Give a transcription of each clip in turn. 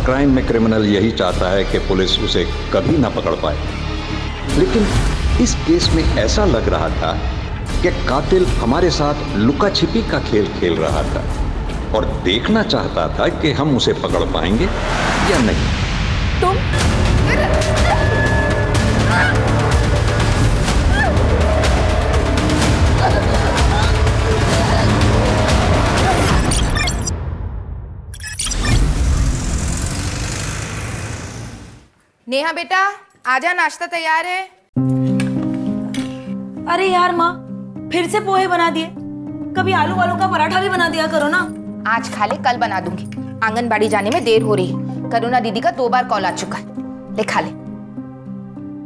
Crime में criminal यही चाहता है कि पुलिस उसे कभी ना पकड़ पाए, लेकिन इस केस में ऐसा लग रहा था कि कातिल हमारे साथ लुका छिपी का खेल खेल रहा था और देखना चाहता था कि हम उसे पकड़ पाएंगे या नहीं। तुम नेहा बेटा आजा, नाश्ता तैयार है। अरे यार माँ, फिर से पोहे बना दिए। कभी आलू वालू का पराठा भी बना दिया करो ना। आज खा ले, कल बना दूंगी। आंगनबाड़ी जाने में देर हो रही है। करुणा दीदी का 2 बार कॉल आ चुका है। ले खा ले।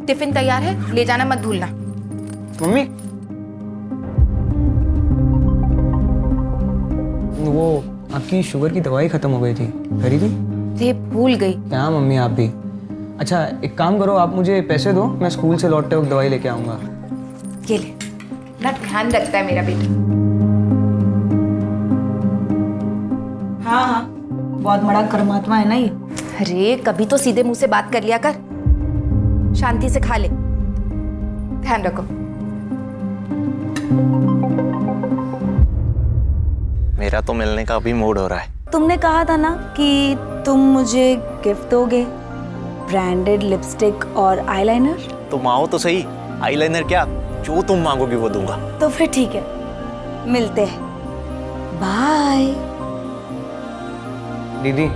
टिफिन तैयार है, ले जाना मत भूलना। मम्मी, वो आपकी शुगर की दवाई खत्म हो गई थी, खरीदी? रे भूल गई। क्या मम्मी आप भी। अच्छा एक काम करो, आप मुझे पैसे दो, मैं स्कूल से लौटते वक्त दवाई लेके आऊँगा। ये ले, ना ध्यान रखता है मेरा बेटा। हाँ हाँ, बहुत बड़ा कर्मात्मा है ना ये। अरे कभी तो सीधे मुंह से बात कर लिया कर। शांति से खा ले, ध्यान रखो। मेरा तो मिलने का अभी मूड हो रहा है। तुमने कहा था ना कि तुम मुझे गिफ्ट दोगे, ब्रांडेड लिपस्टिक और आईलाइनर। तुम आओ तो सही, आईलाइनर क्या, जो तुम मांगोगी वो दूंगा। तो फिर ठीक है, मिलते हैं। बाय। दीदी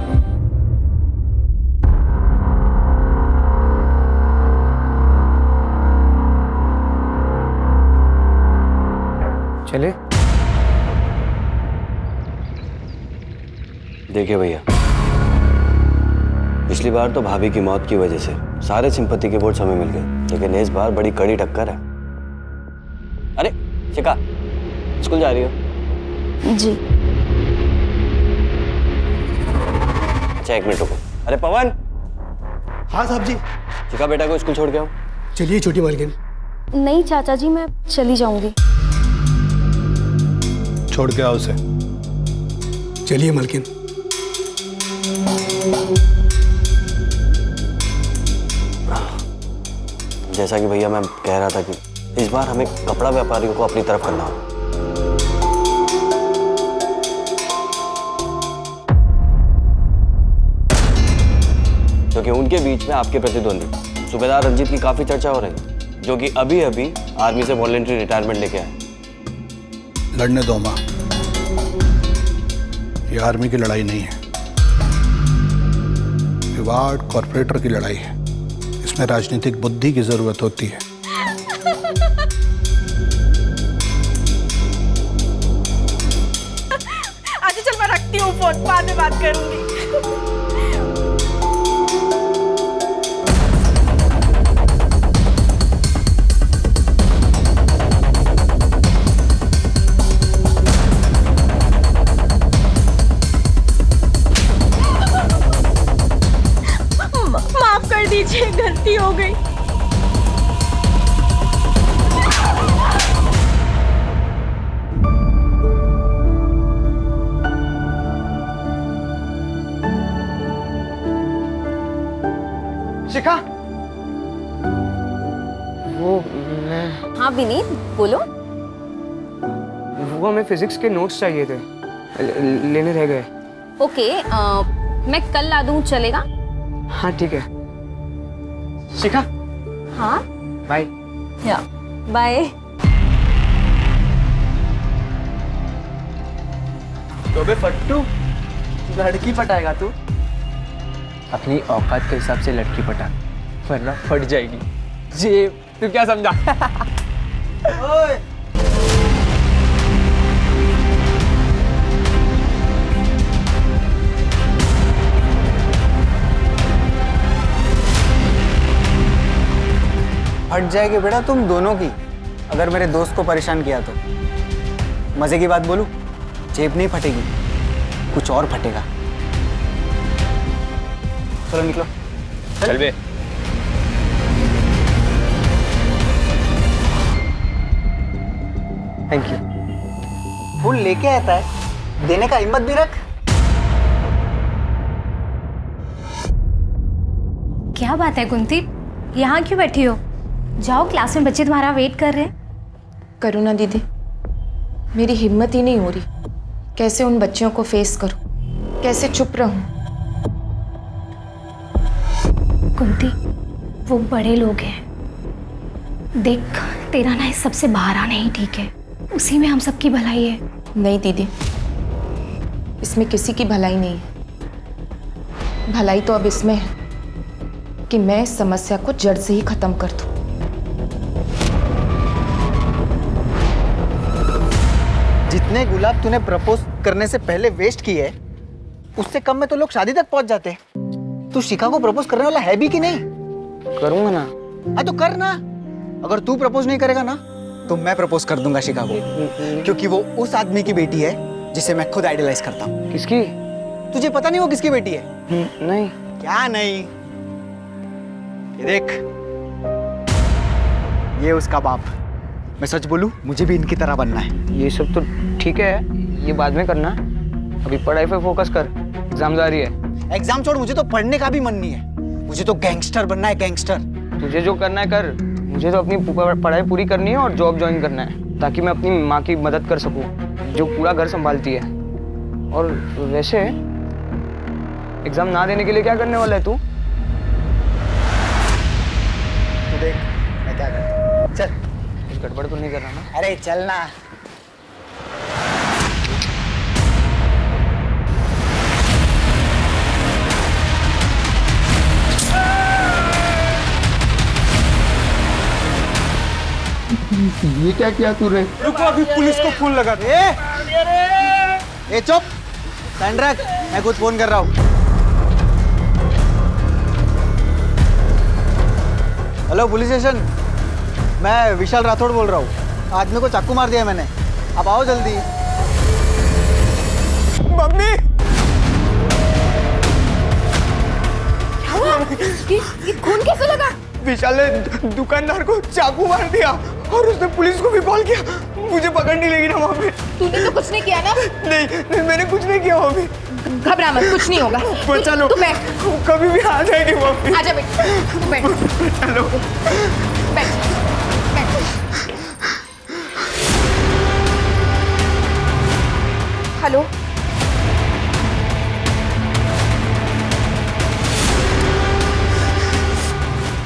चले। देखिए भैया, पिछली बार तो भाभी की मौत की वजह से सारे सिंपत्ति के वोट्स हमें मिल गए, लेकिन इस बार बड़ी कड़ी टक्कर है। अरे शिखा, स्कूल जा रही हो? जी। अच्छा 1 मिनट रुको। अरे पवन। हाँ साहब जी। शिखा बेटा को स्कूल छोड़ के आओ। चलिए छोटी मालकिन। नहीं चाचा जी, मैं चली जाऊंगी। छोड़ के आओ उसे। चलिए मालकिन। जैसा कि भैया मैं कह रहा था कि इस बार हमें कपड़ा व्यापारियों को अपनी तरफ करना होगा। क्योंकि उनके बीच में आपके प्रतिद्वंदी सूबेदार रंजीत की काफी चर्चा हो रही है, जो कि अभी अभी आर्मी से वॉलंटरी रिटायरमेंट लेके आए। लड़ने दो माँ, ये आर्मी की लड़ाई नहीं है, ये वार्ड कॉर्पोरेटर की लड़ाई है। इसमें राजनीतिक बुद्धि की जरूरत होती है। अच्छा चल, मैं रखती हूँ फोन, बाद में बात करूंगी। माफ कर दीजिए, गलती हो गई। शिखा, वो मैं हाँ विनीत, बोलो। वो हमें फिजिक्स के नोट्स चाहिए थे, लेने रह गए। ओके, मैं कल ला दूँ, चलेगा? हाँ ठीक है। शिखा, हाँ बाय। या बाय। तो बे फट्टू, लड़की पटाएगा तू? अपनी औकात के हिसाब से लड़की पटा, वरना फट जाएगी जेब। तू क्या समझा? ओए फट जाएगी बेटा तुम दोनों की, अगर मेरे दोस्त को परेशान किया तो। मजे की बात बोलूं, जेब नहीं फटेगी, कुछ और फटेगा। चलो निकलो। चल बे। Thank you. फूल लेके आता है, देने का हिम्मत भी रख। क्या बात है कुंती, यहाँ क्यों बैठी हो? जाओ, क्लास में बच्चे तुम्हारा वेट कर रहे हैं। करुणा दीदी, मेरी हिम्मत ही नहीं हो रही। कैसे उन बच्चों को फेस करूं, कैसे चुप रहूं? कुंती, वो बड़े लोग हैं। देख, तेरा ना इस सबसे बाहर आना ही ठीक है। उसी में हम सबकी भलाई है। नहीं दीदी, इसमें किसी की भलाई नहीं है। भलाई तो अब इसमें है कि मैं इस समस्या को जड़ से ही खत्म कर दूं। जितने गुलाब तूने प्रपोज करने से पहले वेस्ट किए, उससे कम में तो लोग शादी तक पहुंच जाते। तू शिखा को प्रपोज करने वाला है भी कि नहीं? करूंगा ना। हाँ तो कर ना। अगर तू प्रपोज नहीं करेगा ना तो मैं प्रपोज कर दूंगा शिखा को, क्योंकि वो उस आदमी की बेटी है जिसे मैं खुद आइडलाइज करता हूँ। किसकी? तुझे पता नहीं वो किसकी बेटी है? नहीं। क्या नहीं? ये देख, ये उसका बाप। मैं सच बोलूं, मुझे भी इनकी तरह बनना है। ये सब तो ठीक है, ये बाद में करना। अभी पढ़ाई पे फोकस कर, एग्जाम जा रही है। एग्जाम छोड़, मुझे तो पढ़ने का भी मन नहीं है। मुझे तो गैंगस्टर बनना है, गैंगस्टर। तुझे जो करना है कर, मुझे तो अपनी पढ़ाई पूरी करनी है और जॉब ज्वाइन करना है, ताकि मैं अपनी माँ की मदद कर सकूं, जो पूरा घर संभालती है। और वैसे एग्जाम ना देने के लिए क्या करने वाला है तू? तू देख मैं क्या करता हूँ। चल। कुछ गड़बड़ तो नहीं कर रहा ना? अरे चल ना। ये क्या किया तूने? रुको, अभी पुलिस को फोन लगा दे। ए चुप, स्टैंड रख, मैं खुद फोन कर रहा हूँ। हेलो पुलिस स्टेशन, मैं विशाल राठौड़ बोल रहा हूँ। आदमी को चाकू मार दिया मैंने, अब आओ जल्दी। मम्मी! ये खून कैसे लगा? विशाल ने दुकानदार को चाकू मार दिया और उसने पुलिस को भी कॉल किया। मुझे पकड़ने लगी ना वहाँ पे। तूने तो कुछ नहीं किया ना? नहीं, मैंने कुछ नहीं किया वहाँ पे। घबरा मत, कुछ नहीं होगा। बचा लो। तू बैठ। कभी भी आ जाएगी वहाँ पे। आजा बेटा, तू बैठ। बचा लो। बैठ, बैठ। हेलो,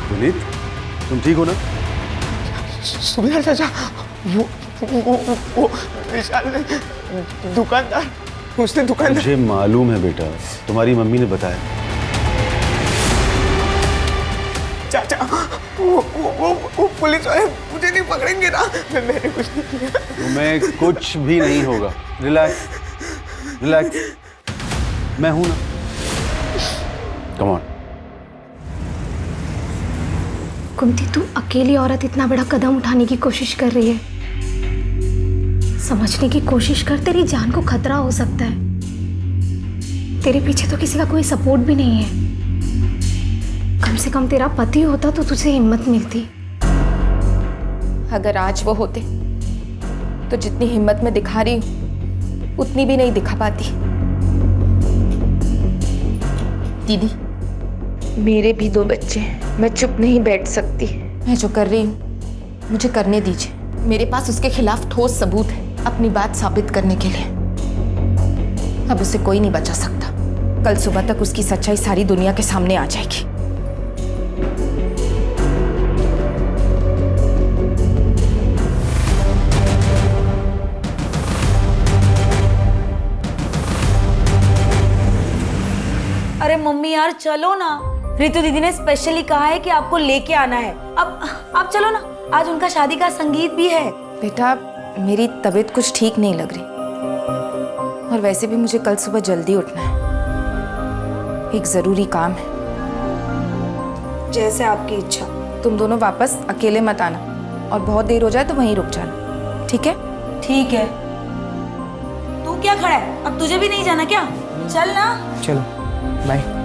पुनीत, तुम ठीक हो ना? सुबह चाचा, वो विशाल ने दुकानदार, उसने दुकानदार। मुझे मालूम है बेटा, तुम्हारी मम्मी ने बताया। चाचा, वो पुलिस वाले मुझे नहीं पकड़ेंगे ना? मैंने कुछ नहीं किया। तुम्हें कुछ भी नहीं होगा। रिलैक्स, रिलैक्स, मैं हूं ना। Come on. कुंती, तू अकेली औरत इतना बड़ा कदम उठाने की कोशिश कर रही है। समझने की कोशिश कर, तेरी जान को खतरा हो सकता है। तेरे पीछे तो किसी का कोई सपोर्ट भी नहीं है। कम से कम तेरा पति होता तो तुझे हिम्मत मिलती। अगर आज वो होते तो जितनी हिम्मत मैं दिखा रही हूँ उतनी भी नहीं दिखा पाती। दीदी, मेरे भी 2 बच्चे हैं, मैं चुप नहीं बैठ सकती। मैं जो कर रही हूँ मुझे करने दीजिए। मेरे पास उसके खिलाफ ठोस सबूत है अपनी बात साबित करने के लिए। अब उसे कोई नहीं बचा सकता। कल सुबह तक उसकी सच्चाई सारी दुनिया के सामने आ जाएगी। अरे मम्मी यार चलो ना, रितु दीदी ने स्पेशली कहा है कि आपको लेके आना है। अब आप चलो ना, आज उनका शादी का संगीत भी है। बेटा, मेरी तबीयत कुछ ठीक नहीं लग रही और वैसे भी मुझे कल सुबह जल्दी उठना है। एक जरूरी काम है। जैसे आपकी इच्छा। तुम दोनों वापस अकेले मत आना और बहुत देर हो जाए तो वहीं रुक जाना, ठीक है? ठीक है। तू क्या खड़ा है, अब तुझे भी नहीं जाना क्या? चल ना। चलो, bye.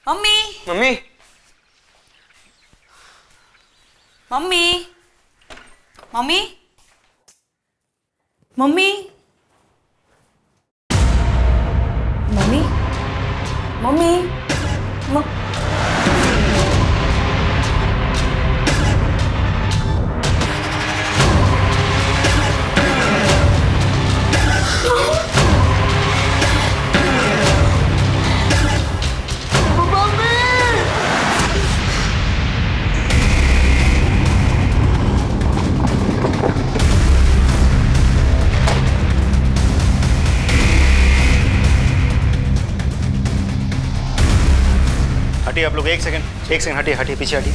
Mummy mummy mummy mummy mummy mummy mummy म- हटिए आप लोग, एक सेकंड हटिए हटिए, पीछे हटिए।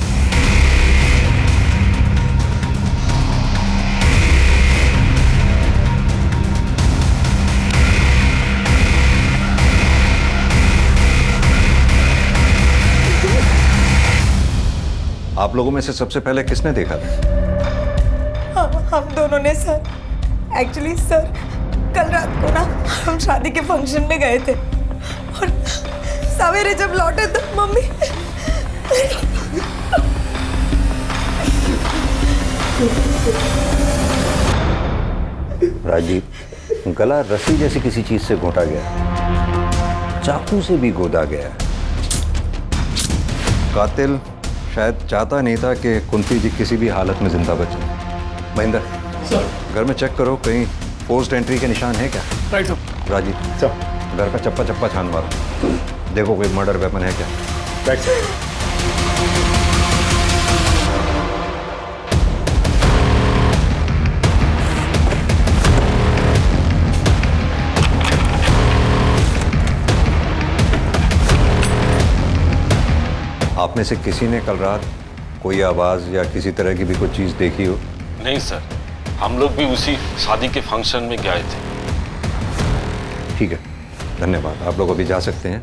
आप लोगों में से सबसे पहले किसने देखा था? हम दोनों ने सर। एक्चुअली सर, कल रात को ना हम शादी के फंक्शन में गए थे और सवेरे जब लौटे तो मम्मी राजीव, गला रस्सी जैसी किसी चीज से घोटा गया, चाकू से भी गोदा गया। कातिल शायद चाहता नहीं था कि कुंती जी किसी भी हालत में जिंदा बचे। महेंद्र सर, घर में चेक करो, कहीं पोस्ट एंट्री के निशान है क्या? Right sir. राजीव सर, घर का चप्पा चप्पा छान मारो, देखो कोई मर्डर वेपन है क्या। Right sir. आप में से किसी ने कल रात कोई आवाज या किसी तरह की भी कोई चीज देखी हो? नहीं सर, हम लोग भी उसी शादी के फंक्शन में गए थे। ठीक है, धन्यवाद। आप लोग अभी जा सकते हैं।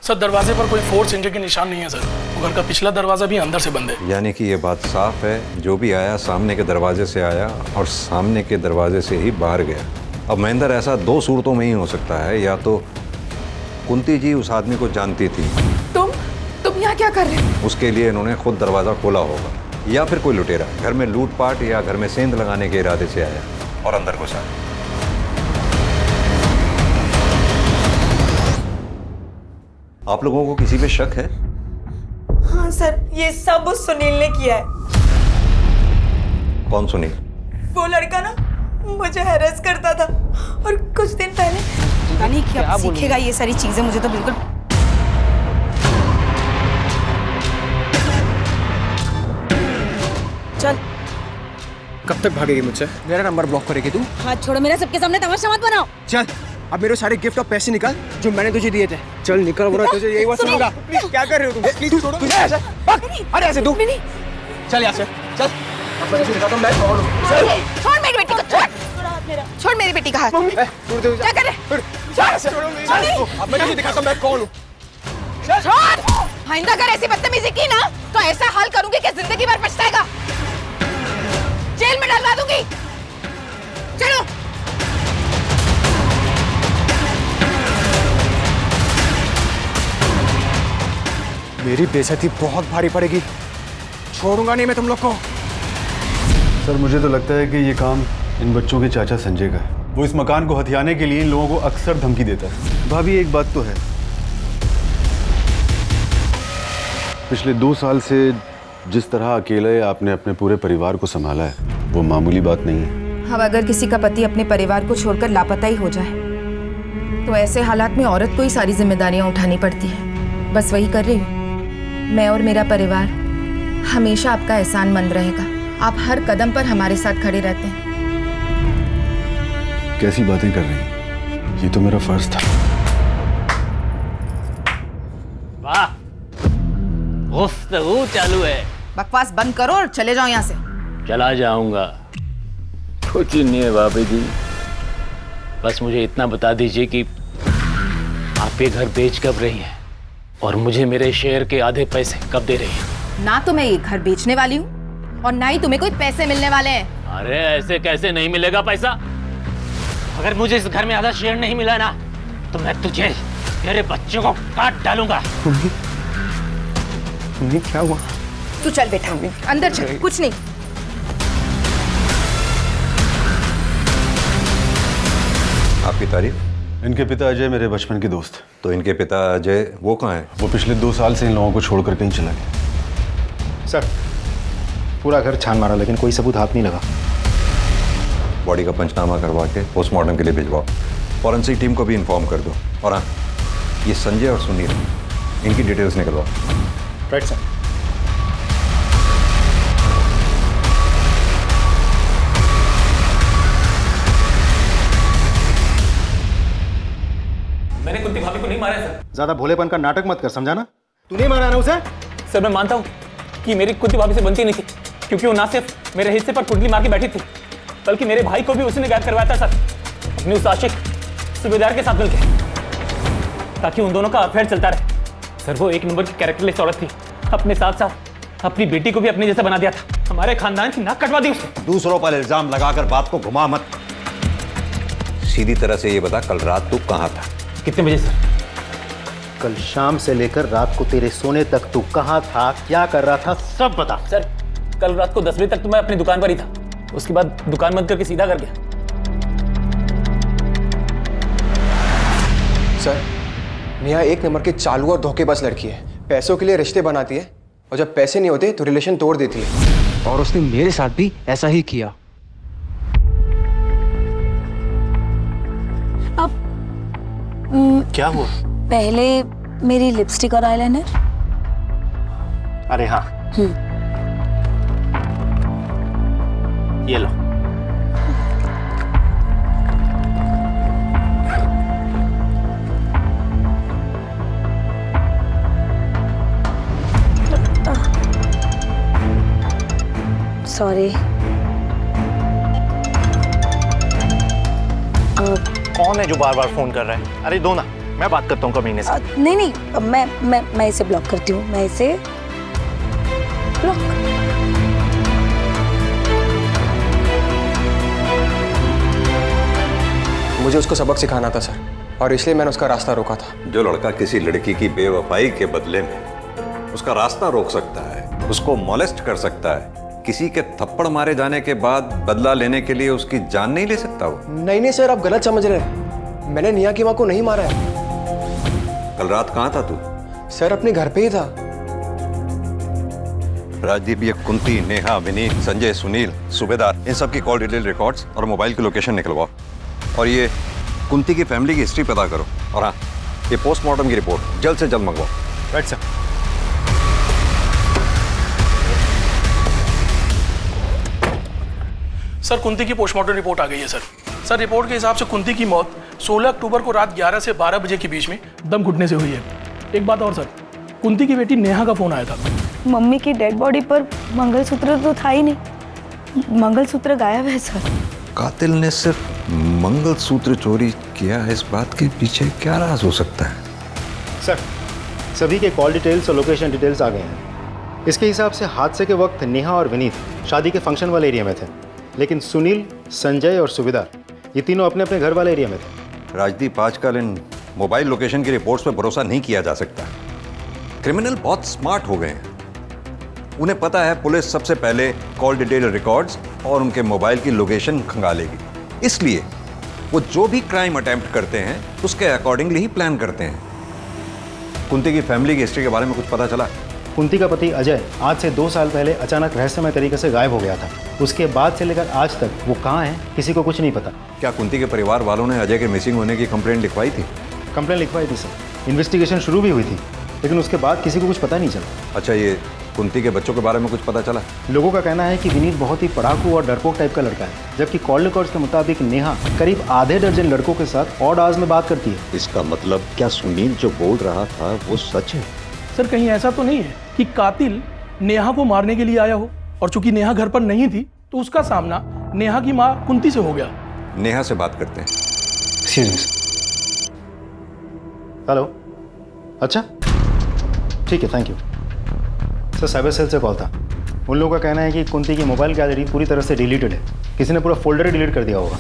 सर, दरवाजे पर कोई फोर्स एंट्री के निशान नहीं है सर। वो घर का पिछला दरवाजा भी अंदर से बंद है। यानी कि ये बात साफ है, जो भी आया सामने के दरवाजे से आया और सामने के दरवाजे से ही बाहर गया। अब महेंद्र, ऐसा दो सूरतों में ही हो सकता है, या तो कुंती जी उस आदमी को जानती थी, तुम यहाँ क्या कर रहे हो? उसके लिए इन्होंने खुद दरवाजा खोला होगा, या फिर कोई लुटेरा घर में लूटपाट या घर में सेंध लगाने के इरादे से आया और अंदर घुसा। आप लोगों को किसी पे शक है? हाँ सर, ये सब उस सुनील ने किया है। कौन सुनील? वो लड़का ना मुझे हैरेस करता था और कुछ दिन पहले पता नहीं क्या सीखेगा ये सारी चीजें, मुझे तो बिल्कुल। चल, कब तक भागेगी मुझसे? मेरा नंबर ब्लॉक करेगी तू? हाथ छोड़ो मेरा, सबके सामने तमाशा मत बनाओ। चल, अब मेरे सारे गिफ्ट और पैसे निकाल जो मैंने तुझे दिए थे। चल निकल, वरना तुझे यही बात सुनूंगा। प्लीज, क्या कर रहे हो तुम? प्लीज छोड़ो। ऐसे भाग, अरे ऐसे तू चल यहाँ से, चल। अब मैं तुझे दिखाता हूँ मैं कौन हूँ। छोड़ मेरी बेटी को, छोड़ मेरी बेटी का हाथ। क्या कर रहे? अब मैं तुझे दिखाता हूँ मैं कौन हूँ। छोड़। आइंदा अगर ऐसी बदतमीजी की ना तो ऐसा हाल करूंगी कि जिंदगी भर पछताएगा। जेल में डलवा दूंगी। चलो। मेरी बेइज्जती बहुत भारी पड़ेगी, छोड़ूंगा नहीं मैं तुम लोग को। सर, मुझे तो लगता है कि ये काम इन बच्चों के चाचा संजय का है। वो इस मकान को हथियाने के लिए इन लोगों को अक्सर धमकी देता है। भाभी, एक बात तो है, पिछले 2 साल से जिस तरह अकेले आपने अपने पूरे परिवार को संभाला है, वो मामूली बात नहीं है। अब अगर किसी का पति अपने परिवार को छोड़कर लापता ही हो जाए तो ऐसे हालात में औरत को ही सारी जिम्मेदारियां उठानी पड़ती है। बस वही कर रही हूँ। मैं और मेरा परिवार हमेशा आपका एहसानमंद रहेगा। आप हर कदम पर हमारे साथ खड़े रहते हैं। कैसी बातें कर रही हैं? ये तो मेरा फर्ज था। वाह, गुफ्तगू चालू है। बकवास बंद करो और चले जाओ यहाँ से। चला जाऊंगा। कुछ नहीं है भाभी जी, बस मुझे इतना बता दीजिए कि आप ये घर बेच कब रही हैं और मुझे मेरे शेयर के आधे पैसे कब दे रही हैं? ना तो मैं ये घर बेचने वाली हूँ और ना ही तुम्हें कोई पैसे मिलने वाले हैं। अरे ऐसे कैसे नहीं मिलेगा पैसा? अगर मुझे इस घर में आधा शेयर नहीं मिला ना तो मैं तुझे तेरे बच्चे को काट डालूंगा। मम्मी क्या हुआ? तू चल बेटा, अंदर चल, कुछ नहीं। आपकी तारीफ? इनके पिता अजय मेरे बचपन के दोस्त। तो इनके पिता अजय वो कहाँ हैं? वो पिछले 2 साल से इन लोगों को छोड़कर कहीं चला गया। सर पूरा घर छान मारा लेकिन कोई सबूत हाथ नहीं लगा। बॉडी का पंचनामा करवा के पोस्टमार्टम के लिए भिजवाओ। फॉरेंसिक टीम को भी इन्फॉर्म कर दो। और हाँ, ये संजय और सुनील, इनकी डिटेल्स निकलवाओ। Right sir. मैंने कुंती भाभी को नहीं मारा है सर। ज्यादा भोलेपन का नाटक मत कर, समझा ना? तू नहीं मारा ना उसे? सर मैं मानता हूँ कि मेरी कुंती भाभी से बनती नहीं थी, क्योंकि वो ना सिर्फ मेरे हिस्से पर कुंडली मार के बैठी थी, बल्कि मेरे भाई को भी उसने गायब करवाया था सर, अपने उस आशिक सूबेदार के साथ मिलकर, ताकि उन दोनों का अफेयर चलता रहे। सर वो एक नंबर की कैरेक्टरलेस औरत थी, अपने साथ साथ अपनी बेटी को भी अपने जैसा बना दिया था। हमारे खानदान की नाक कटवा दी उसने। दूसरों पर इल्जाम लगाकर बात को घुमा मत। सीधी तरह से ये बता, कल रात तू कहाँ था? कितने बजे सर? कल शाम से लेकर रात को तेरे सोने तक तू कहाँ था, क्या कर रहा था, सब बता। सर कल रात को 10 बजे तक तो मैं अपनी दुकान पर ही था, उसके बाद दुकान बंद करके सीधा घर गया। सर नेहा एक नंबर की चालू और धोखेबाज लड़की है। पैसों के लिए रिश्ते बनाती है और जब पैसे नहीं होते तो रिलेशन तोड़ देती है, और उसने मेरे साथ भी ऐसा ही किया। क्या हुआ? पहले मेरी लिपस्टिक और आईलाइनर। अरे हाँ, ये लो। सॉरी। कौन है जो बार बार फोन कर रहा है? अरे दो ना, मैं बात करता हूँ कमीने से। नहीं नहीं, मैं इसे ब्लॉक करती हूँ। मैं इसे ब्लॉक। मुझे उसको सबक सिखाना था सर, और इसलिए मैंने उसका रास्ता रोका था। जो लड़का किसी लड़की की बेवफाई के बदले में उसका रास्ता रोक सकता है, उसको मोलेस्ट कर सकता है, किसी के थप्पड़ मारे जाने के बाद बदला लेने के लिए उसकी जान नहीं ले सकता वो? नहीं सर, आप गलत समझ रहे हैं। मैंने नेहा की माँ को नहीं मारा है। कल रात कहाँ था तू? सर अपने घर पे ही था। राजदीप, ये कुंती, नेहा, विनीत, संजय, सुनील, सूबेदार, इन सब की कॉल डिटेल रिकॉर्ड्स और मोबाइल की लोकेशन निकलवाओ। और ये कुंती की फैमिली की हिस्ट्री पता करो। और हाँ, ये पोस्टमार्टम की रिपोर्ट जल्द से जल्द मंगवाओ। Right sir. सर कुंती की पोस्टमार्टम रिपोर्ट आ गई है सर। रिपोर्ट के हिसाब से कुंती की मौत 16 अक्टूबर को रात 11 से 12 बजे के बीच में दम घुटने से हुई है। एक बात और सर, कुंती की बेटी नेहा का फोन आया था। मम्मी की डेड बॉडी पर मंगलसूत्र तो था ही नहीं, मंगलसूत्र गायब है सर। कातिल ने सिर्फ मंगलसूत्र चोरी किया है, इस बात के पीछे क्या राज हो सकता है? सर सभी के कॉल डिटेल्स और लोकेशन डिटेल्स आ गए हैं। इसके हिसाब से हादसे के वक्त नेहा और विनीत शादी के फंक्शन वाले एरिया में थे, लेकिन सुनील, संजय और सूबेदार ये तीनों अपने अपने घर वाले एरिया में थे। राजदीप, आजकल इन मोबाइल लोकेशन की रिपोर्ट्स पर भरोसा नहीं किया जा सकता। क्रिमिनल बहुत स्मार्ट हो गए हैं। उन्हें पता है पुलिस सबसे पहले कॉल डिटेल रिकॉर्ड्स और उनके मोबाइल की लोकेशन खंगालेगी, इसलिए वो जो भी क्राइम अटेम्प्ट करते हैं उसके अकॉर्डिंगली ही प्लान करते हैं। कुंती की फैमिली की हिस्ट्री के बारे में कुछ पता चला? कुंती का पति अजय आज से 2 साल पहले अचानक रहस्यमय तरीके से गायब हो गया था। उसके बाद से लेकर आज तक वो कहाँ है किसी को कुछ नहीं पता। क्या कुंती के परिवार वालों ने अजय के मिसिंग होने की कंप्लेंट लिखवाई थी? कंप्लेंट लिखवाई थी सर, इन्वेस्टिगेशन शुरू भी हुई थी, लेकिन उसके बाद किसी को कुछ पता नहीं चला। अच्छा, ये कुंती के बच्चों के बारे में कुछ पता चला? लोगों का कहना है कि विनीत बहुत ही पढ़ाकू और डरपोक टाइप का लड़का है, जबकि कॉल रिकॉर्ड्स के मुताबिक नेहा करीब आधे दर्जन लड़कों के साथ ऑड आवर्स में बात करती है। इसका मतलब क्या सुनील जो बोल रहा था वो सच है? सर कहीं ऐसा तो नहीं है कि कातिल नेहा को मारने के लिए आया हो, और चूंकि नेहा घर पर नहीं थी तो उसका सामना नेहा की माँ कुंती से हो गया। नेहा से बात करते हैं। हेलो, अच्छा ठीक है, thank you sir. Cyber cell से कॉल था। उन लोगों का कहना है कि कुंती की मोबाइल गैलरी पूरी तरह से डिलीटेड है, किसी ने पूरा फोल्डर ही डिलीट कर दिया होगा।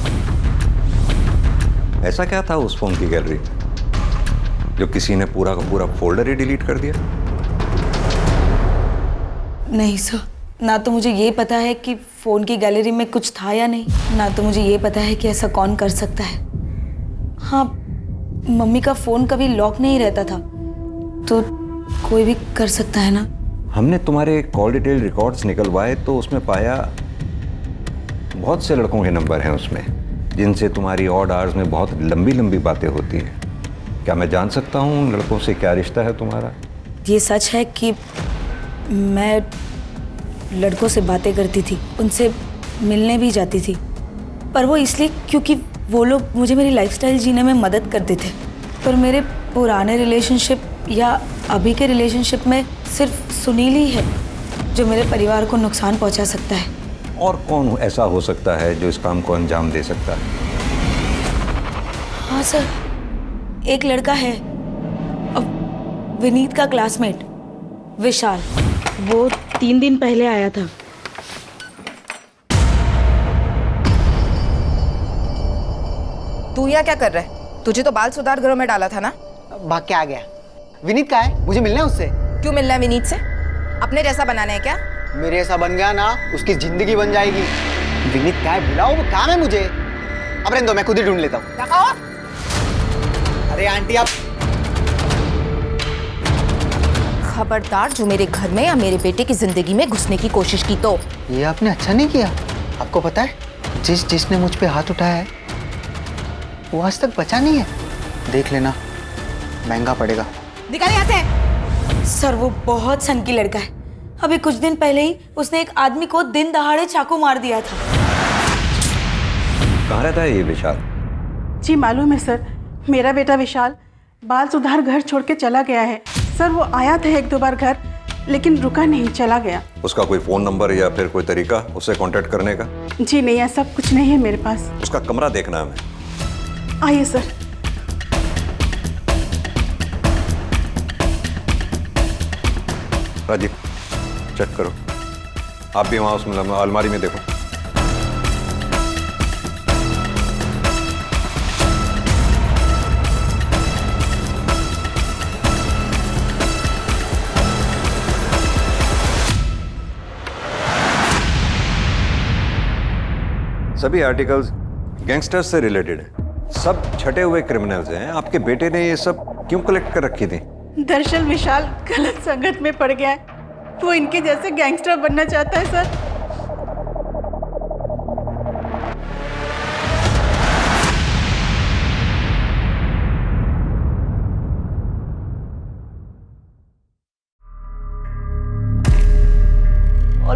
ऐसा क्या था उस फोन की गैलरी? जो किसी ने पूरा का पूरा फोल्डर ही डिलीट कर दिया? नहीं सर, ना तो मुझे ये पता है कि फ़ोन की गैलरी में कुछ था या नहीं, ना तो मुझे ये पता है कि ऐसा कौन कर सकता है। हाँ, मम्मी का फ़ोन कभी लॉक नहीं रहता था, तो कोई भी कर सकता है ना। हमने तुम्हारे कॉल डिटेल रिकॉर्ड्स निकलवाए तो उसमें पाया बहुत से लड़कों के नंबर हैं उसमें, जिनसे तुम्हारी ऑड आवर्स में बहुत लंबी लंबी बातें होती हैं। क्या मैं जान सकता हूँ उन लड़कों से क्या रिश्ता है तुम्हारा? ये सच है कि मैं लड़कों से बातें करती थी, उनसे मिलने भी जाती थी, पर वो इसलिए क्योंकि वो लोग मुझे मेरी लाइफस्टाइल जीने में मदद करते थे। पर मेरे पुराने रिलेशनशिप या अभी के रिलेशनशिप में सिर्फ सुनील ही है जो मेरे परिवार को नुकसान पहुंचा सकता है। और कौन ऐसा हो सकता है जो इस काम को अंजाम दे सकता है? हाँ सर, एक लड़का है, विनीत का क्लासमेट विशाल। वो 3 दिन पहले आया था। तू यहाँ क्या कर रहा है? तुझे तो बाल सुधार गृह में डाला था ना? भाग के आ गया। विनीत कहाँ है? मुझे मिलना है उससे। क्यों मिलना है विनीत से? अपने जैसा बनाना है क्या? मेरे ऐसा बन गया ना, उसकी जिंदगी बन जाएगी। विनीत कहाँ है? बुलाओ, वो काम है मुझे। अब रहने दो, मैं खुद ही ढूंढ लेता हूँ। अरे आंटी आप खबरदार जो मेरे घर में या मेरे बेटे की जिंदगी में घुसने की कोशिश की तो। ये आपने अच्छा नहीं किया। आपको पता है, जिसने मुझ पे हाथ उठाया है वो आज तक बचा नहीं है। देख लेना, महंगा पड़ेगा। निकाल यहाँ से। सर वो बहुत सनकी लड़का है। अभी कुछ दिन पहले ही उसने एक आदमी को दिन दहाड़े चाकू मार दिया था। कहाँ रहता है ये विशाल? जी मालूम है सर, मेरा बेटा विशाल बाल सुधार घर छोड़ के चला गया है। सर वो आया था 1-2 बार घर, लेकिन रुका नहीं, चला गया। उसका कोई फोन नंबर या फिर कोई तरीका उससे कांटेक्ट करने का? जी नहीं, ऐसा कुछ नहीं है मेरे पास। उसका कमरा देखना है हमें। आइए सर। राजीव चेक करो, आप भी वहां उस अलमारी में देखो। सभी आर्टिकल्स गैंगस्टर्स से रिलेटेड है, सब छटे हुए क्रिमिनल्स हैं। आपके बेटे ने ये सब क्यों कलेक्ट कर रखी थी? दरअसल विशाल गलत संगत में पड़ गया है, वो इनके जैसे गैंगस्टर बनना चाहता है सर।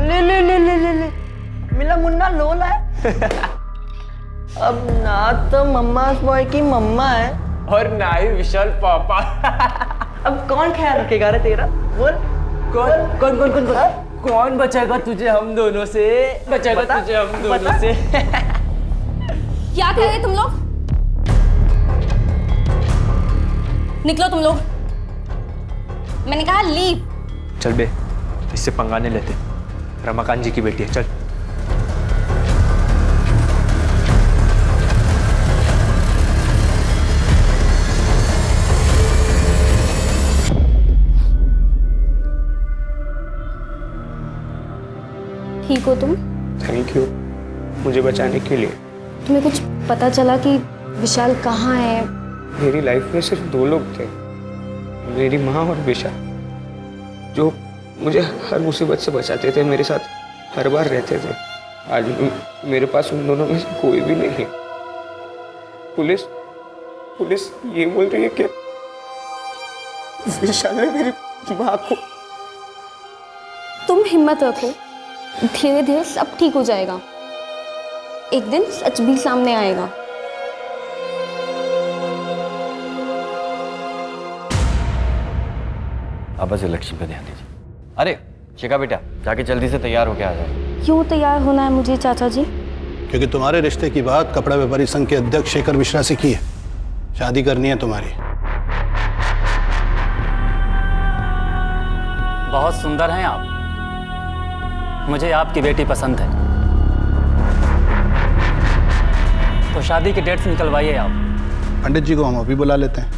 ले ले ले ले ले ले मिला मुन्ना लोला है। अब ना तो मम्मा बॉय की मम्मा है और ना ही विशाल पापा। अब कौन ख्याल रखेगा रे तेरा? बोल कौन कौन कौन कौन कौन बचाएगा तुझे हम दोनों से? बचाएगा तुझे हम दोनों से। क्या कह रहे तुम लोग? निकलो तुम लोग। मैंने कहा लीव। चल बे, इससे पंगा नहीं लेते। रमाकांत जी की बेटी है, चल। ठीक हो तुम? थैंक यू मुझे बचाने के लिए। तुम्हें कुछ पता चला कि विशाल कहाँ है? मेरी लाइफ में सिर्फ 2 लोग थे, मेरी माँ और विशाल, जो मुझे हर मुसीबत से बचाते थे, मेरे साथ हर बार रहते थे। आज मेरे पास उन दोनों में से कोई भी नहीं है। पुलिस ये बोल रही है कि विशाल ने मेरी माँ को। तुम हिम्मत रखो, धीरे धीरे सब ठीक हो जाएगा। एक दिन सच भी सामने आएगा। अब बस इलेक्शन पे ध्यान दीजिए। अरे शिखा बेटा, जाके जल्दी से तैयार होके आ जाओ। क्यों तैयार होना है मुझे चाचा जी? क्योंकि तुम्हारे रिश्ते की बात कपड़ा व्यापारी संघ के अध्यक्ष शेखर मिश्रा से की है। शादी करनी है तुम्हारी। बहुत सुंदर हैं आप, मुझे आपकी बेटी पसंद है। तो शादी की डेट्स निकलवाइए आप। पंडित जी को हम अभी बुला लेते हैं।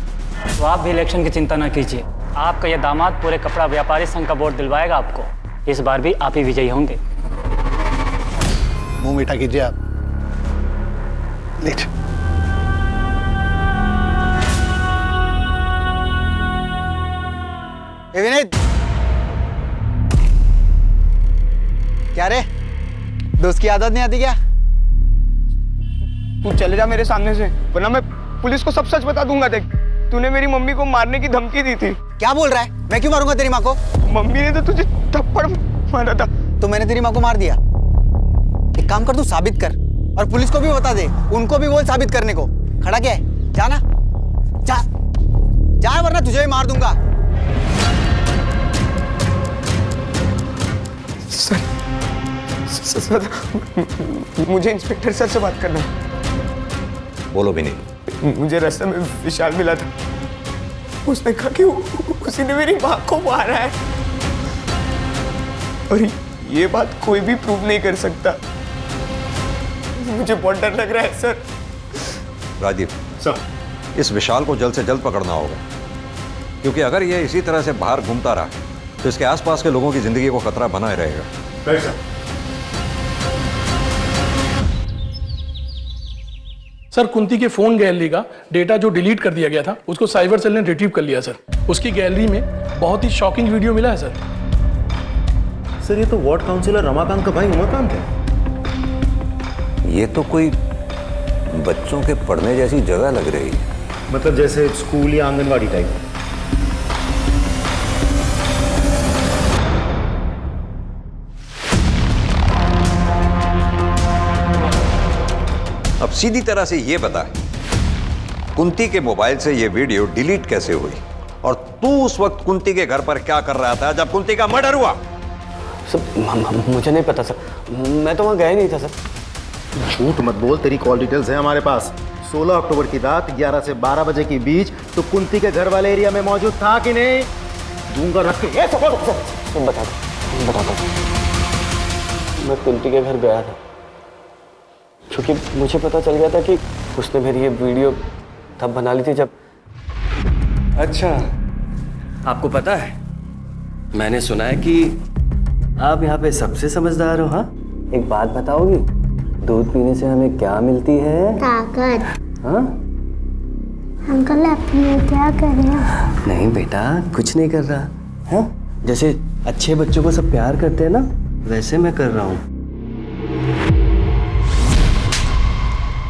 तो आप भी इलेक्शन की चिंता न कीजिए। आपका यह दामाद पूरे कपड़ा व्यापारी संघ का वोट दिलवाएगा आपको। इस बार भी आप ही विजयी होंगे। मुंह मीठा कीजिए आप। लेट। विनीत, क्या रे, दोस्त की आदत नहीं आती क्या? तू चले जा मेरे सामने से, वरना मैं पुलिस को सब सच बता दूंगा। देख, तूने मेरी मम्मी को मारने की धमकी दी थी। क्या बोल रहा है? मैं क्यों मारूंगा तेरी माँ को? मम्मी ने तो तुझे थप्पड़ मारा था। तो मैंने तेरी माँ को मार दिया? एक काम कर, तू साबित कर और पुलिस को भी बता दे, उनको भी बोल साबित करने को। खड़ा क्या है? जाना, जा जा, वरना तुझे भी मार दूंगा। सर, मुझे इंस्पेक्टर सर से बात करना है। बोलो विनीत। मुझे रास्ते में विशाल मिला था, उसने कहा कि उसी ने मेरी माँ को मारा है, और ये बात कोई भी प्रूव नहीं कर सकता। मुझे बहुत डर लग रहा है सर। राजीव सर, इस विशाल को जल्द से जल्द पकड़ना होगा, क्योंकि अगर ये इसी तरह से बाहर घूमता रहा तो इसके आसपास के लोगों की जिंदगी को खतरा बना रहेगा। Right sir. सर, कुंती के फोन गैलरी का डेटा जो डिलीट कर दिया गया था, उसको साइबर सेल ने रिट्रीव कर लिया सर। उसकी गैलरी में बहुत ही शॉकिंग वीडियो मिला है सर। सर, ये तो वार्ड काउंसिलर रमाकांत का भाई उमाकांत है। ये तो कोई बच्चों के पढ़ने जैसी जगह लग रही है। मतलब जैसे स्कूल या आंगनवाड़ी टाइप। अब सीधी तरह से ये बता, कुंती के मोबाइल से ये वीडियो डिलीट कैसे हुई, और तू उस वक्त कुंती के घर पर क्या कर रहा था जब कुंती का मर्डर हुआ? सर, मुझे नहीं पता सर, मैं तो वहाँ गया ही नहीं था सर। झूठ मत बोल, तेरी कॉल डिटेल्स है हमारे पास। 16 अक्टूबर की रात 11 से 12 बजे के बीच तो कुंती के घर वाले एरिया में मौजूद था कि नहीं? दूंगा रख के। बता दो। मैं कुंती के घर गया था, क्योंकि मुझे पता चल गया था कि उसने मेरी ये वीडियो तब बना ली थी जब। अच्छा, आपको पता है, मैंने सुना है कि आप यहाँ पे सबसे समझदार हो। हाँ, एक बात बताओगी, दूध पीने से हमें क्या मिलती है? ताकत। हाँ अंकल, आप ये क्या कर रहे हैं? नहीं बेटा, कुछ नहीं कर रहा। हाँ, जैसे अच्छे बच्चों को सब प्यार करते हैं ना, वैसे मैं कर रहा हूँ।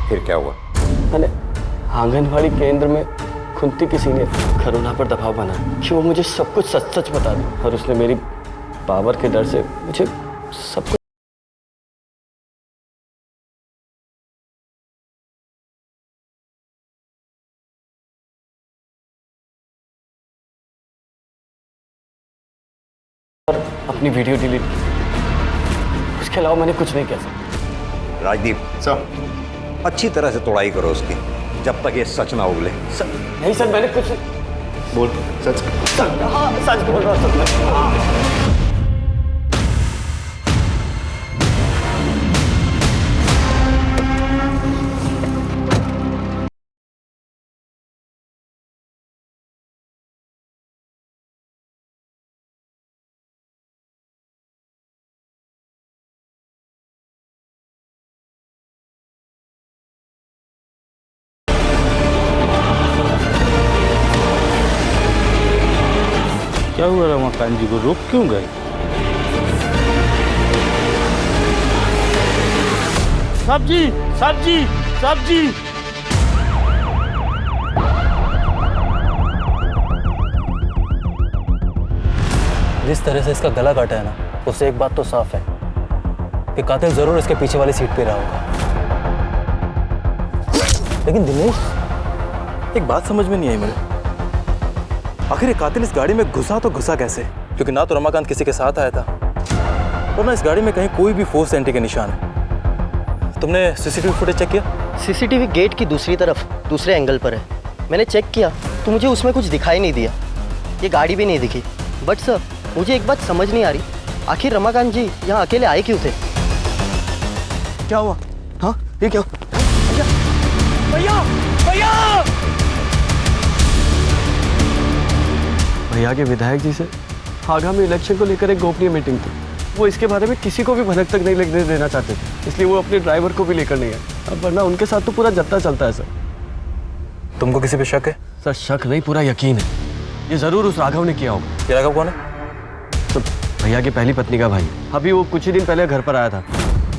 फिर क्या हुआ? मैंने आंगनवाड़ी केंद्र में कुंती किसी ने करुणा पर दबाव बनाया कि वो मुझे सब कुछ सच सच बता दे, और उसने मेरी पावर के डर से मुझे सब कुछ। अपनी वीडियो डिलीट की। उसके अलावा मैंने कुछ नहीं किया सर। राजदीप सर, अच्छी तरह से तोड़ाई करो उसकी, जब तक ये सच ना उगले। नहीं सर, मैंने कुछ बोल। सच सच बोल रहा हूँ। क्या हुआ रमाकांत जी को, रुक क्यों गए? सब्जी सब्जी सब्जी। जिस तरह से इसका गला काटा है ना, उससे एक बात तो साफ है कि कातिल जरूर इसके पीछे वाली सीट पे रहा होगा। लेकिन दिनेश, एक बात समझ में नहीं आई मुझे, आखिर ये कातिल इस गाड़ी में घुसा तो घुसा कैसे? क्योंकि ना तो रमाकांत किसी के साथ आया था, और ना इस गाड़ी में कहीं कोई भी फोर्स एंट्री के निशान है। तुमने सीसीटीवी फुटेज चेक किया? सीसीटीवी गेट की दूसरी तरफ, दूसरे एंगल पर है। मैंने चेक किया तो मुझे उसमें कुछ दिखाई नहीं दिया, ये गाड़ी भी नहीं दिखी। बट सर, मुझे एक बात समझ नहीं आ रही, आखिर रमाकांत जी यहाँ अकेले आए क्यों थे? क्या हुआ? हाँ, ये क्या? भैया भैया, भैया के विधायक जी से आगामी इलेक्शन को लेकर एक गोपनीय मीटिंग थी। वो इसके बारे में किसी को भी भनक तक नहीं लगने देना चाहते थे, इसलिए वो अपने ड्राइवर को भी लेकर नहीं आए। अब वरना उनके साथ तो पूरा जत्था चलता है सर। तुमको किसी पे शक है? सर शक नहीं, पूरा यकीन है। ये जरूर उस राघव ने किया होगा। ये राघव कौन है? तो भैया की पहली पत्नी का भाई। अभी वो कुछ ही दिन पहले घर पर आया था।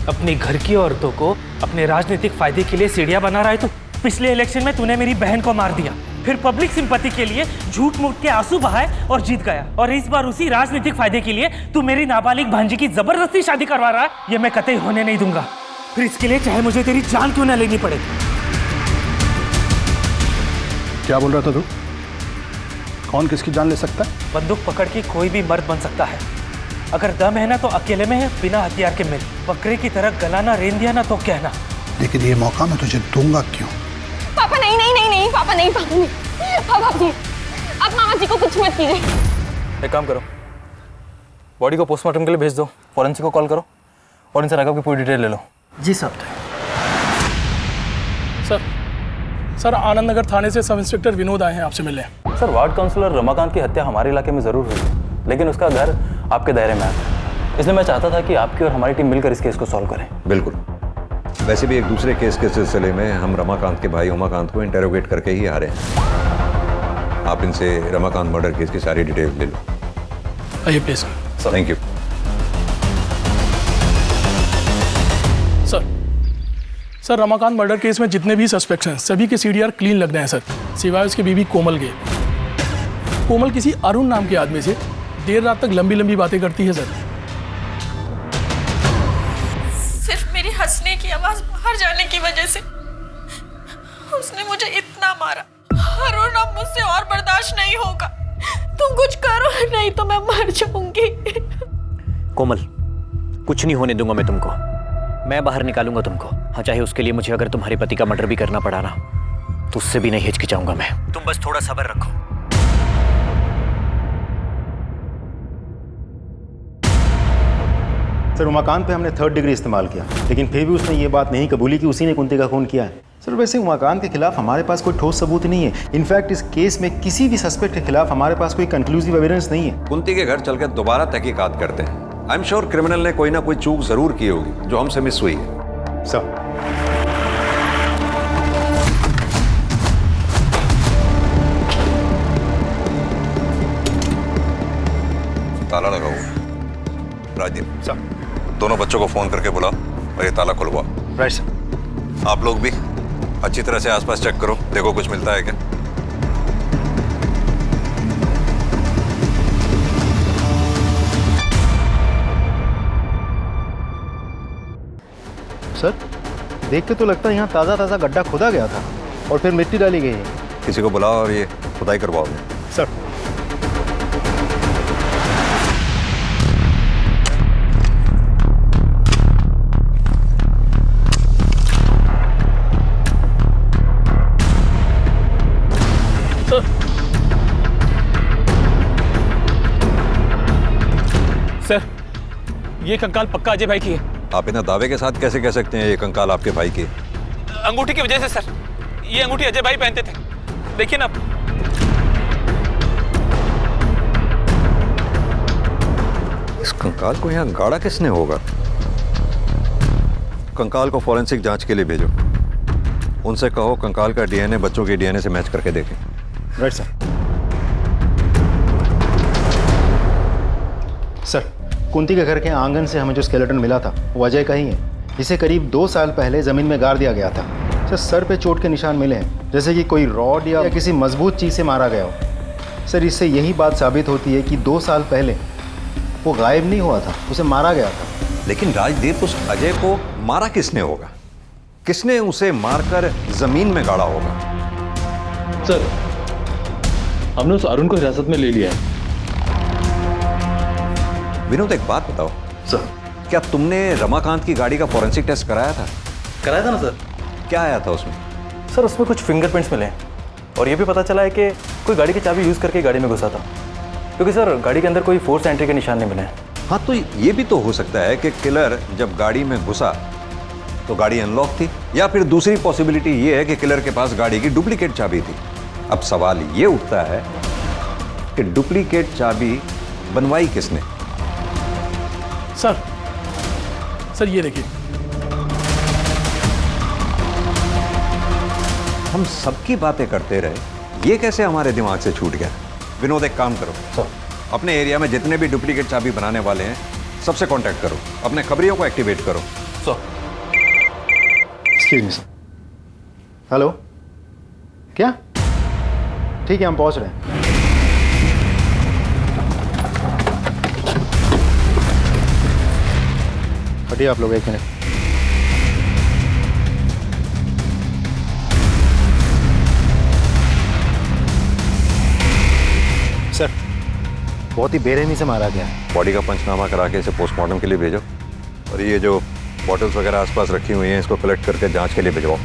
अपने घर की औरतों को अपने राजनीतिक फायदे के लिए सीढ़ियां बना रहा है तू। पिछले इलेक्शन में तूने मेरी बहन को मार दिया, फिर पब्लिक सिंपैथी के लिए झूठ मूठ के आंसू बहाए और जीत गया, और इस बार उसी राजनीतिक फायदे के लिए तू मेरी नाबालिग भांजी की जबरदस्ती शादी करवा रहा है। ये मैं कतई होने नहीं दूंगा, फिर इसके लिए चाहे मुझे तेरी जान क्यों ना लेनी पड़े। क्या बोल रहा था तू? कौन किसकी जान ले सकता है? बंदूक पकड़ के कोई भी मर्द बन सकता है। अगर दम है ना तो अकेले में है, बिना हथियार के मिल। बकरे की तरह गला ना रेन दिया ना तो कहना। लेकिन ये मौका मैं तुझे दूंगा क्यों? पापा नहीं नहीं नहीं नहीं पापा नहीं, पापा नहीं, पापा प्लीज आप मामा जी को कुछ मत कीजिए। एक काम करो, बॉडी को पोस्टमार्टम के लिए भेज दो, फॉरेंसिक को कॉल करो और इनसे राघव की पूरी डिटेल ले लो। जी साहब। सर आनंद नगर थाने से सब इंस्पेक्टर विनोद आए हैं आपसे मिलने। सर वार्ड काउंसलर रमाकांत की हत्या हमारे इलाके में ज़रूर हुई, लेकिन उसका घर आपके दायरे में आता है, इसलिए मैं चाहता था कि आपकी और हमारी टीम मिलकर इस केस को सॉल्व करें। बिल्कुल। वैसे भी एक दूसरे केस के सिलसिले में हम रमाकांत के भाई उमाकांत को इंटेरोगेट करके ही आ रहे हैं। आप इनसे रमाकांत मर्डर केस की सारी डिटेल ले लो। आइए please. Thank you sir Ramakant murder case में जितने भी सस्पेक्ट्स हैं सभी के सीडीआर क्लीन लग रहे हैं सर, सिवाय उसकी बीवी कोमल के। कोमल किसी अरुण नाम के आदमी से देर रात तक लंबी लंबी बातें करती है सर। सिर्फ मेरी हंसने की आवाज बाहर जाने की वजह से उसने मुझे इतना मारा। अरुण अब मुझसे और बर्दाश्त नहीं होगा, तुम कुछ करो नहीं तो मैं मर जाऊंगी। कोमल कुछ नहीं होने दूंगा मैं तुमको, मैं बाहर निकालूंगा तुमको। हाँ चाहे उसके लिए मुझे अगर तुम्हारे पति का मर्डर भी करना पड़ा ना तो उससे भी नहीं हिचकिचाऊंगा मैं। तुम बस थोड़ा सब्र रखो। सर उमाकांत पे हमने 3rd डिग्री इस्तेमाल किया, लेकिन फिर भी उसने ये बात नहीं कबूली कि उसी ने कुंती का खून किया है। सर वैसे उमाकांत के खिलाफ हमारे पास कोई ठोस सबूत नहीं है। इनफैक्ट इस केस में किसी भी सस्पेक्ट के खिलाफ हमारे पास कोई कंक्लूसिव एविडेंस नहीं है। कुंती के घर चलकर दोबारा तहकीकात करते हैं। आई एम श्योर क्रिमिनल ने कोई ना कोई चूक जरूर की होगी जो हमसे मिस हुई है। सर ताला लगाओ। राजदीप सर, दोनों बच्चों को फोन करके बुलाओ और ये ताला खुलवाओ। Right sir. आप लोग भी अच्छी तरह से आसपास चेक करो, देखो कुछ मिलता है क्या। सर देख के तो लगता है यहाँ ताज़ा ताज़ा गड्ढा खोदा गया था और फिर मिट्टी डाली गई है। किसी को बुलाओ और ये खुदाई करवाओगे। सर सर ये कंकाल पक्का अजय भाई की है। आप इतना दावे के साथ कैसे कह सकते हैं ये कंकाल आपके भाई की? अंगूठी की वजह से सर, ये अंगूठी अजय भाई पहनते थे, देखिए ना। इस कंकाल को यहाँ गाड़ा किसने होगा? कंकाल को फॉरेंसिक जांच के लिए भेजो। उनसे कहो कंकाल का डीएनए बच्चों के डीएनए से मैच करके देखें। Right sir. सर कुंती के घर के आंगन से हमें जो स्केलेटन मिला था वो अजय का ही है। इसे करीब 2 साल पहले ज़मीन में गाड़ दिया गया था। सर पे चोट के निशान मिले हैं, जैसे कि कोई रॉड या किसी मजबूत चीज़ से मारा गया हो। सर इससे यही बात साबित होती है कि 2 साल पहले वो गायब नहीं हुआ था, उसे मारा गया था। लेकिन राजदीप उस अजय को मारा किसने होगा? किसने उसे मारकर जमीन में गाड़ा होगा? सर हमने उस अरुण को हिरासत में ले लिया है। विनोद एक बात बताओ सर, क्या तुमने रमाकांत की गाड़ी का फॉरेंसिक टेस्ट कराया था? कराया था ना सर। क्या आया था उसमें? सर उसमें कुछ फिंगरप्रिंट्स मिले और ये भी पता चला है कि कोई गाड़ी की चाबी यूज़ करके गाड़ी में घुसा था, क्योंकि सर गाड़ी के अंदर कोई फोर्स एंट्री के निशान नहीं मिले हैं। हाँ तो ये भी तो हो सकता है कि किलर जब गाड़ी में घुसा तो गाड़ी अनलॉक थी, या फिर दूसरी पॉसिबिलिटी ये है कि किलर के पास गाड़ी की डुप्लीकेट चाबी थी। अब सवाल ये उठता है कि डुप्लीकेट चाबी बनवाई किसने? सर ये देखिए। हम सबकी बातें करते रहे, ये कैसे हमारे दिमाग से छूट गया? विनोद, एक काम करो, अपने एरिया में जितने भी डुप्लीकेट चाबी बनाने वाले हैं सबसे कांटेक्ट करो, अपने खबरियों को एक्टिवेट करो। Excuse me sir. हेलो, क्या? ठीक है, हम पहुंच रहे हैं। हटिए आप लोग, 1 मिनट। सर, बहुत ही बेरहमी से मारा गया है। बॉडी का पंचनामा करा के इसे पोस्टमार्टम के लिए भेजो, और ये जो बॉटल्स वगैरह आसपास रखी हुई हैं इसको कलेक्ट करके जांच के लिए भिजवाओ।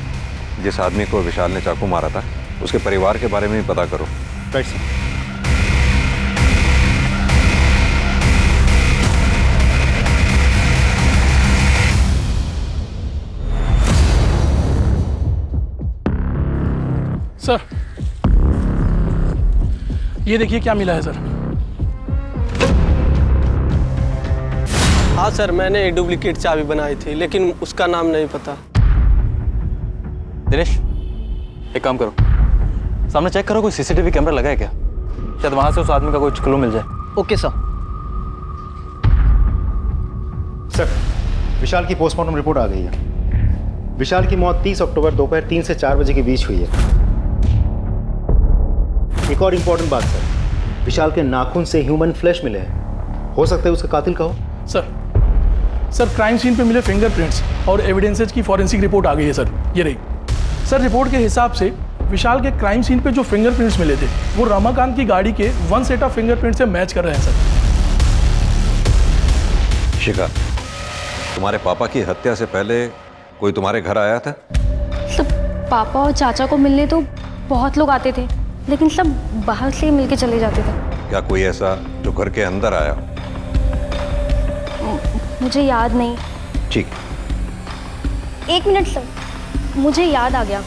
जिस आदमी को विशाल ने चाकू मारा था उसके परिवार के बारे में भी पता करो। Right sir. सर ये देखिए क्या मिला है सर। हाँ सर, मैंने डुप्लीकेट चाबी बनाई थी, लेकिन उसका नाम नहीं पता। दिनेश, एक काम करो, सामने चेक करो कोई सीसीटीवी कैमरा लगा है क्या? शायद वहां से उस आदमी का कोई क्लू मिल जाए। Okay sir. सर, विशाल की पोस्टमार्टम रिपोर्ट आ गई है। विशाल की मौत 30 अक्टूबर दोपहर 3 से 4 बजे के बीच हुई है। एक और इम्पोर्टेंट बात सर, विशाल के नाखून से ह्यूमन फ्लैश मिले हैं। हो सकता है उसका कातिल का हो। सर क्राइम सीन पे मिले फिंगरप्रिंट्स और एविडेंसेज की फॉरेंसिक रिपोर्ट आ गई है सर। ये रही सर। रिपोर्ट के हिसाब से विशाल के क्राइम सीन पे जो फिंगरप्रिंट्स मिले थे वो रमाकांत की गाड़ी के 1 सेट ऑफ फिंगरप्रिंट से मैच कर रहे हैं सर। शिखा, तुम्हारे पापा की हत्या से पहले कोई तुम्हारे घर आया था? सब पापा और चाचा को मिलने तो बहुत लोग आते थे, लेकिन सब बाहर से मिलके चले जाते थे। क्या कोई ऐसा जो घर के अंदर आया? मुझे याद नहीं। ठीक। 1 मिनट सर, मुझे याद आ गया,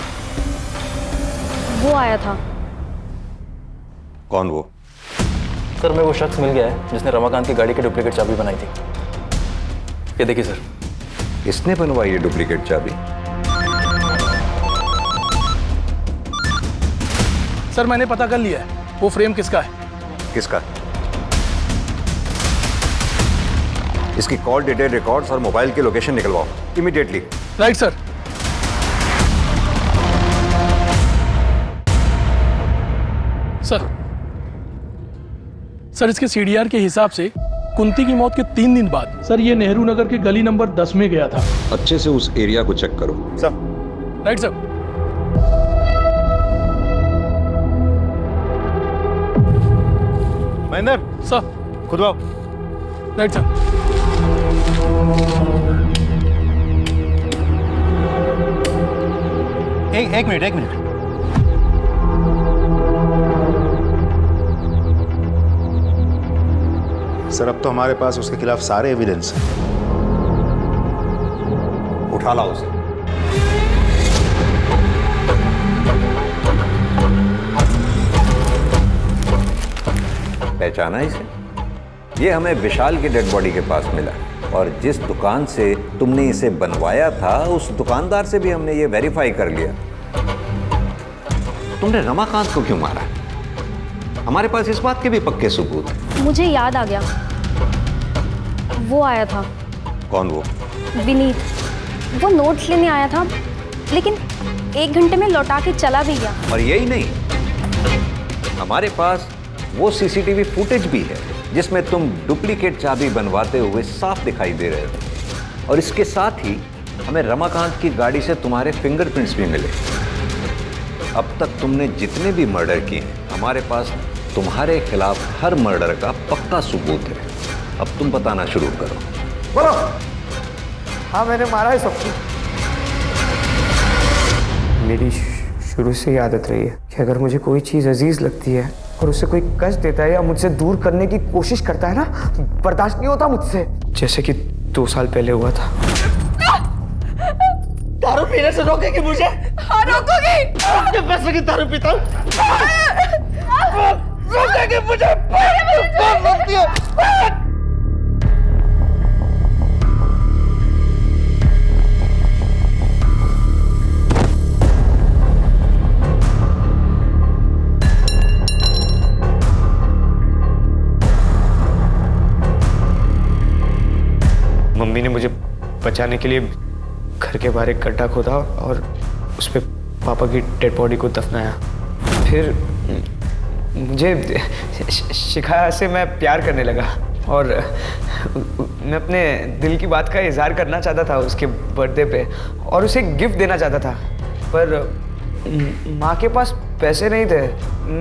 वो आया था। कौन वो? सर, मैं वो शख्स मिल गया है जिसने रमाकांत की गाड़ी की डुप्लीकेट चाबी बनाई थी। ये देखिए सर। इसने बनवाई है डुप्लीकेट चाबी? सर मैंने पता कर लिया है वो फ्रेम किसका है। किसका? इसकी कॉल डिटेल रिकॉर्ड्स और मोबाइल की लोकेशन निकलवाओ इमीडिएटली। Right sir. सर इसके सीडीआर के हिसाब से कुंती की मौत के 3 दिन बाद सर ये नेहरू नगर के गली नंबर 10 में गया था। अच्छे से उस एरिया को चेक करो। Sir. Right sir. Mahendra sir. खुद आओ। Right sir. एक मिनट। सर, अब तो हमारे पास उसके खिलाफ सारे एविडेंस हैं। उठा लाओ उसे। पहचाना इसे? ये हमें विशाल की डेड बॉडी के पास मिला, और जिस दुकान से तुमने इसे बनवाया था उस दुकानदार से भी हमने ये वेरीफाई कर लिया। तुमने रमाकांत को क्यों मारा? हमारे पास इस बात के भी पक्के सबूत हैं। मुझे याद आ गया, वो आया था। कौन वो? विनीत। वो नोट्स लेने आया था, लेकिन 1 घंटे में लौटा के चला भी गया। और यही नहीं, हमारे पास वो सीसीटीवी फुटेज भी है जिसमें तुम डुप्लीकेट चाबी बनवाते हुए साफ दिखाई दे रहे हो, और इसके साथ ही हमें रमाकांत की गाड़ी से तुम्हारे फिंगरप्रिंट्स भी मिले। अब तक तुमने जितने भी मर्डर किए हैं, हमारे पास तुम्हारे खिलाफ हर मर्डर का पक्का सबूत है। अब तुम बताना शुरू करो। बोलो। हाँ, मैंने मारा है सबको। मेरी शुरू से ही आदत रही है कि अगर मुझे कोई चीज़ अजीज लगती है और उससे कोई कष्ट देता है या मुझसे दूर करने की कोशिश करता है ना, बर्दाश्त नहीं होता मुझसे। जैसे कि 2 साल पहले हुआ था। दारू पीने से रोकेगी मुझे? हाँ, रोकोगी। अपने पैसे की दारू पीता हूँ। रोकेगी मुझे? मम्मी ने मुझे बचाने के लिए घर के बाहर एक गड्ढा खोदा और उस पे पापा की डेड बॉडी को दफनाया। फिर मुझे शिखा से मैं प्यार करने लगा और मैं अपने दिल की बात का इजहार करना चाहता था उसके बर्थडे पे और उसे गिफ्ट देना चाहता था, पर माँ के पास पैसे नहीं थे।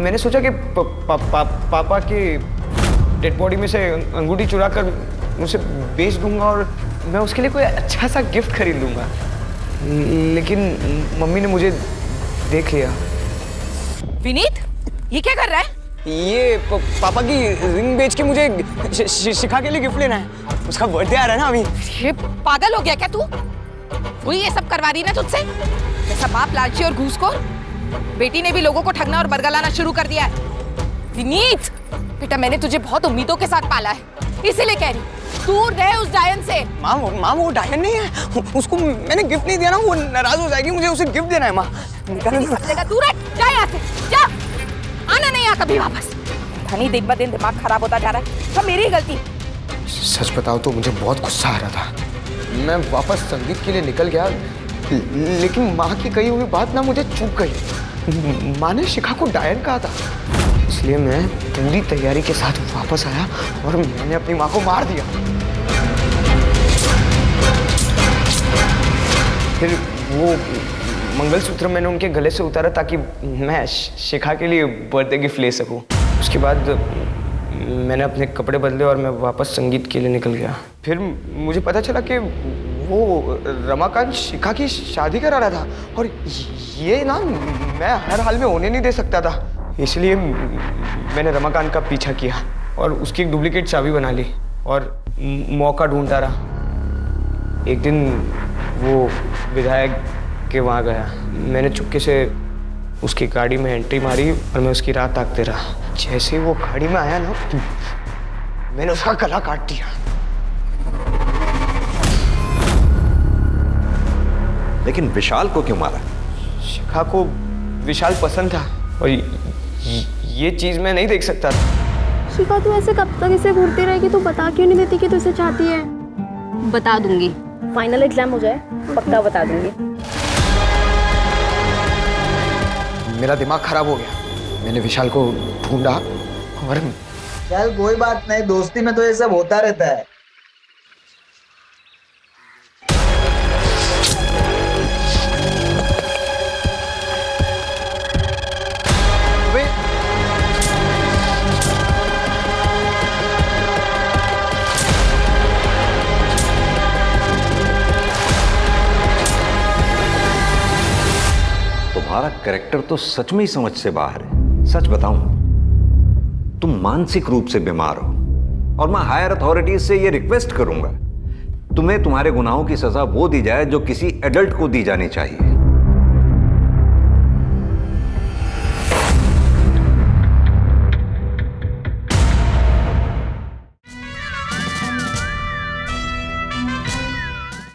मैंने सोचा कि पापा की डेड बॉडी में से अंगूठी चुरा कर उसे बेच दूंगा और मैं उसके लिए कोई अच्छा सा गिफ्ट खरीद लूंगा, लेकिन मम्मी ने मुझे देख लिया। विनीत, ये क्या कर रहा है? ये पापा की रिंग बेच के मुझे शिखा के लिए गिफ्ट लेना है। उसका बर्थडे आ रहा है ना अभी। ये पागल हो गया क्या तू? वही ये सब करवा रही ना तुझसे? जैसा बाप लालची और घूसखोर, बेटी ने भी लोगों को ठगना और बरगलाना शुरू कर दिया है। विनीत बेटा, मैंने तुझे बहुत उम्मीदों के साथ पाला है, इसीलिए कह रही दूर रहे उस डायन से। माँ वो डायन नहीं है, उसको मैंने गिफ्ट नहीं दिया ना, वो नाराज हो जाएगी। मुझे उसे गिफ्ट देना है माँ। दूर है, जा यहाँ से, जा, आना नहीं यहाँ कभी वापस। धनी दिन ब दिन दिमाग खराब होता जा रहा है, सब मेरी गलती। सच बताओ तो मुझे बहुत गुस्सा आ रहा था। मैं वापस संगीत के लिए निकल गया, लेकिन माँ की कही हुई बात ना मुझे चुप गई। माँ ने शिखा को डायन कहा था, इसलिए मैं पूरी तैयारी के साथ वापस आया और मैंने अपनी माँ को मार दिया। फिर वो मंगलसूत्र मैंने उनके गले से उतारा ताकि मैं शिखा के लिए बर्थडे गिफ्ट ले सकूं। उसके बाद मैंने अपने कपड़े बदले और मैं वापस संगीत के लिए निकल गया। फिर मुझे पता चला कि वो रमाकांत शिखा की शादी करा रहा था और ये ना मैं हर हाल में होने नहीं दे सकता था। इसलिए मैंने रमाकांत का पीछा किया और उसकी एक डुप्लीकेट चाबी बना ली और मौका ढूंढता रहा। एक दिन वो विधायक के वहाँ गया। मैंने चुपके से उसकी गाड़ी में एंट्री मारी और मैं उसकी राह ताकते रहा। जैसे ही वो गाड़ी में आया ना, मैंने उसका गला काट दिया। लेकिन विशाल को क्यों मारा? शिखा को विशाल पसंद था और ये चीज मैं नहीं देख सकता था। शिखा, तू ऐसे कब तक इसे घूरती रहेगी? तू बता क्यों नहीं देती कि तू इसे चाहती है? बता दूंगी, फाइनल एग्जाम हो जाए पक्का बता दूंगी। मेरा दिमाग खराब हो गया। मैंने विशाल को ढूंढा और चल कोई बात नहीं, दोस्ती में तो ये सब होता रहता है। तुम्हारा कैरेक्टर तो सच में ही समझ से बाहर है। सच बताऊं, तुम मानसिक रूप से बीमार हो और मैं हायर अथॉरिटीज से ये रिक्वेस्ट करूंगा, तुम्हें तुम्हारे गुनाहों की सजा वो दी जाए जो किसी एडल्ट को दी जानी चाहिए।